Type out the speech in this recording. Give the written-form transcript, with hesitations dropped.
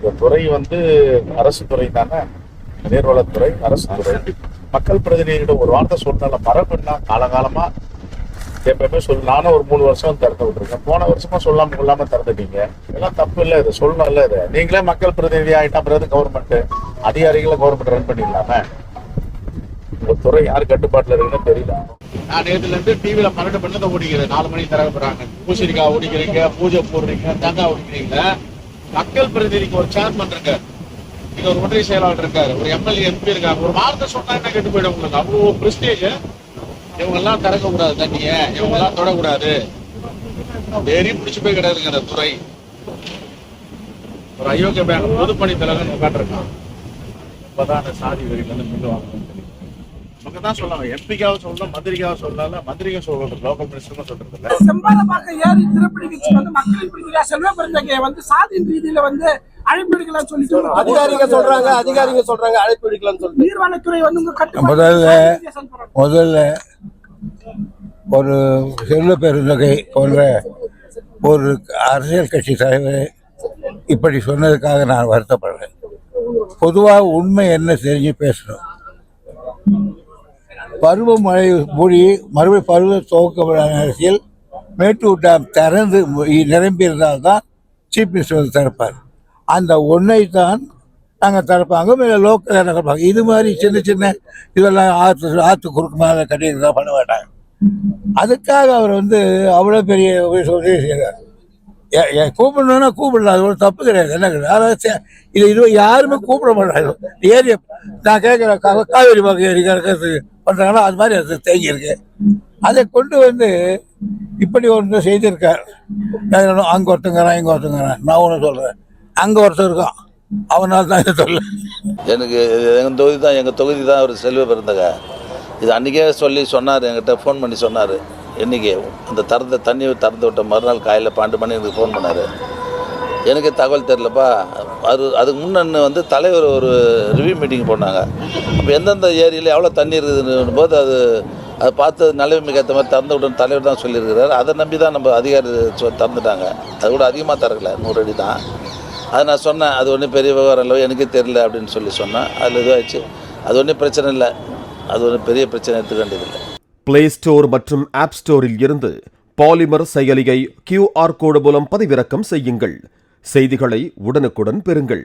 இந்த துறை வந்து அரசு துறை தானே, நீர்வளத்துறை அரசு துறை. மக்கள் பிரதிநிதிகிட்ட ஒரு வார்த்தை சொன்னால மரபுன்னா காலகாலமா எப்பவுமே நானும் ஒரு 3 வருஷம் திறந்து விட்டுருக்கேன். போன வருஷமா சொல்லாம கொள்ளாம திறந்துட்டீங்க. இதெல்லாம் தப்பு இல்லை, இது சொல்லணும் இல்லை. இது நீங்களே மக்கள் பிரதிநிதி ஆகிட்டா பிறகு கவர்மெண்ட் அதிகாரிகளை கவர்மெண்ட் ரன் பண்ணிடலாமே. உங்க துறை யார் கட்டுப்பாட்டுல இருக்குன்னு தெரியல. நான் நேற்றுல இருந்து டிவியில 12 பண்ணதை ஓடிக்கிறேன். 4 மணிக்கு திறக்க போறாங்க. பூசணிக்காய் ஓடிக்கிறீங்க, பூஜை போடுறீங்க, தேங்காய் ஓடிக்கிறீங்க. மக்கள் பிரதிநிதிக்கு ஒரு சேர்மன் இருக்காரு, இங்க ஒரு ஒன்றிய செயலாளர் இருக்காரு, ஒரு எம்எல்ஏ எம்பி இருக்காங்க. ஒரு வார்த்தை சொன்னா என்ன கெட்டு போயிடும் உங்களுக்கு? அவ்வளவு பிரஸ்டேஜ். இவங்க எல்லாம் திறக்க கூடாது, தண்ணிய இவங்க எல்லாம் தொடக்கூடாது, ஏறி பிடிச்சு போய் கிடையாதுங்க அந்த துறை. ஒரு அயோக்கிய பேங்க் பொதுப்பணி தலைவன் உட்காந்துருக்கான். இப்பதான் அந்த சாதி வரியில இருந்து மீண்டு வாங்கணும்னு தெரியும். அவங்க தான் சொல்லுவாங்க, எம்பிக்காக சொல்லலாம், மந்திரிக்காக சொல்லலாம். மந்திரிக்கா சொல்றது, லோக்கல் மினிஸ்டரும் சொல்றது இல்லை. செம்பாலப்பாக்கம் ஏரி திறப்படி வச்சு வந்து மக்களின் பிரதிநிதியா செல்வ பெருந்தகை வந்து சாதியின் ரீதியில வந்து அழைப்பு எடுக்கலாம்னு சொல்லிட்டு அதிகாரிங்க சொல்றாங்க அழைப்பு எடுக்கலாம்னு சொல்லிட்டு. நீர்வளத்துறை வந்து முதல்ல ஒரு செல்வ பெருந்தகை போன்ற ஒரு அரசியல் கட்சி தலைவர் இப்படி சொன்னதுக்காக நான் வருத்தப்படுறேன். பொதுவாக உண்மை என்ன தெரிஞ்சு பேசணும். பருவமழை மூடி மறுபடியும் பருவ துவக்கப்படாத அரசியல் மேட்டூர் டேம் திறந்து நிரம்பியிருந்தால்தான் சீஃப் மினிஸ்டர் வந்து திறப்பார். அந்த ஒன்றை தான் நாங்கள் திறப்பாங்க, மேலே லோக்கல் திறப்பாங்க. இது மாதிரி சின்ன சின்ன இதெல்லாம் ஆற்று குறுக்கு மேலே கட்டியிருந்தா பண்ண மாட்டாங்க. அதுக்காக அவர் வந்து அவ்வளோ பெரிய சொல்லி செய்கிறார். கூப்பிடணும்னா கூப்பிடலாம், அது ஒரு தப்பு கிடையாது. என்ன கிடையாது, இது யாருமே கூப்பிட மாட்டாங்க. ஏரியா நான் கேட்குறேன், காவேரி பக்கம் ஏரி பண்ணுறாங்கன்னா அது மாதிரி அது தேங்கியிருக்கு. அதை கொண்டு வந்து இப்படி ஒன்று செய்திருக்கார். அங்கே ஒருத்தங்கிறான், இங்கே ஒருத்தங்கிறான். நான் ஒன்று சொல்கிறேன், அங்கே ஒருத்தர் இருக்கான், அவனால் தான் இதை சொல்ல. எனக்கு எங்கள் தொகுதி தான் ஒரு செல்வ பெருந்தகை. இது அன்றைக்கே சொன்னார், என்கிட்ட ஃபோன் பண்ணி சொன்னார். என்றைக்கு அந்த தண்ணி திறந்து விட்ட மறுநாள் காலையில் 12 மணி எனக்கு ஃபோன் பண்ணார். எனக்கு தகவல் தெரிலப்பா. அதுக்கு முன்னே வந்து தலைவர் ஒரு ரிவ்யூ மீட்டிங் போனாங்க. அப்போ எந்தெந்த ஏரியில் எவ்வளோ தண்ணி இருக்குதுன்னு போது அதை பார்த்து நிலைமைக்கு ஏற்ற மாதிரி திறந்து விட்டோன்னு தலைவர் தான் சொல்லியிருக்கிறார். அதை நம்பி தான் நம்ம அதிகாரி திறந்துட்டாங்க. அது கூட அதிகமாக திறக்கல, 100 அடி தான். அதை நான் சொன்னேன், அது ஒன்றும் பெரிய விவகாரம் இல்லை, எனக்கே தெரியல அப்படின்னு சொன்னேன். அதில் இதுவாகிடுச்சு. அது ஒன்றும் பிரச்சனை இல்லை, அது ஒன்றும் பெரிய பிரச்சனை எடுத்துக்க வேண்டியதில்லை. பிளே ஸ்டோர் மற்றும் ஆப் ஸ்டோரில் இருந்து பாலிமர் செயலியை QR கோடு மூலம் பதிவிறக்கம் செய்யுங்கள். செய்திகளை உடனுக்குடன் பெறுங்கள்.